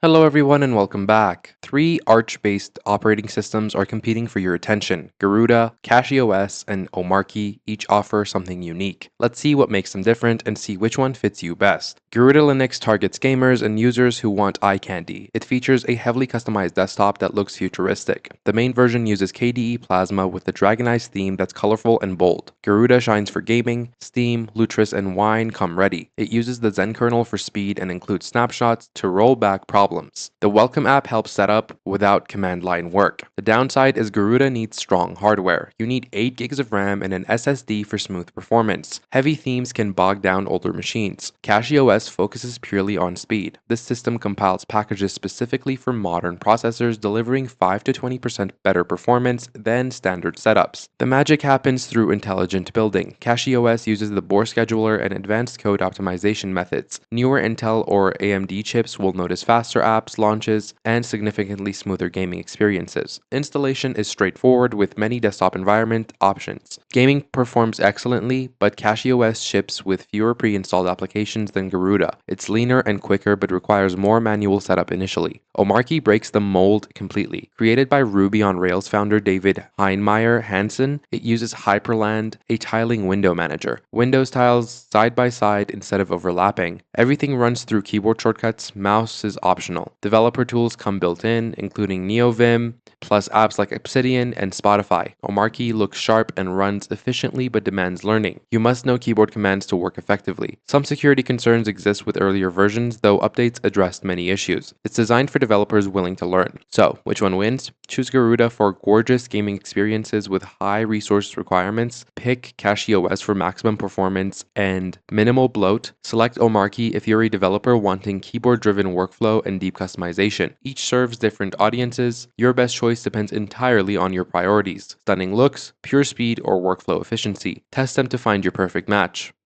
Hello everyone and welcome back. Three Arch-based operating systems are competing for your attention. Garuda, CachyOS, and Omarchy each offer something unique. Let's see what makes them different and see which one fits you best. Garuda Linux targets gamers and users who want eye candy. It features a heavily customized desktop that looks futuristic. The main version uses KDE Plasma with a dragonized theme that's colorful and bold. Garuda shines for gaming. Steam, Lutris, and Wine come ready. It uses the Zen kernel for speed and includes snapshots to roll back problems. The Welcome app helps set up without command line work. The downside is Garuda needs strong hardware. You need 8 gigs of RAM and an SSD for smooth performance. Heavy themes can bog down older machines. CachyOS focuses purely on speed. This system compiles packages specifically for modern processors, delivering 5 to 20% better performance than standard setups. The magic happens through intelligent building. CachyOS uses the Bohr scheduler and advanced code optimization methods. Newer Intel or AMD chips will notice faster apps launches and significantly smoother gaming experiences. Installation is straightforward with many desktop environment options. Gaming performs excellently, but CachyOS ships with fewer pre-installed applications than Garuda. It's leaner and quicker but requires more manual setup initially. Omarchy breaks the mold completely. Created by Ruby on Rails founder David Heinemeier Hansen, it uses Hyperland, a tiling window manager. Windows tiles side by side instead of overlapping. Everything runs through keyboard shortcuts, mouse is optional. Developer tools come built in, including NeoVim, plus apps like Obsidian and Spotify. Omarchy looks sharp and runs efficiently but demands learning. You must know keyboard commands to work effectively. Some security concerns exist with earlier versions, though updates addressed many issues. It's designed for developers willing to learn. So, which one wins? Choose Garuda for gorgeous gaming experiences with high resource requirements. Pick CachyOS for maximum performance and minimal bloat. Select Omarchy if you're a developer wanting keyboard-driven workflow and deep customization. Each serves different audiences. Your best choice depends entirely on your priorities: stunning looks, pure speed, or workflow efficiency. Test them to find your perfect match.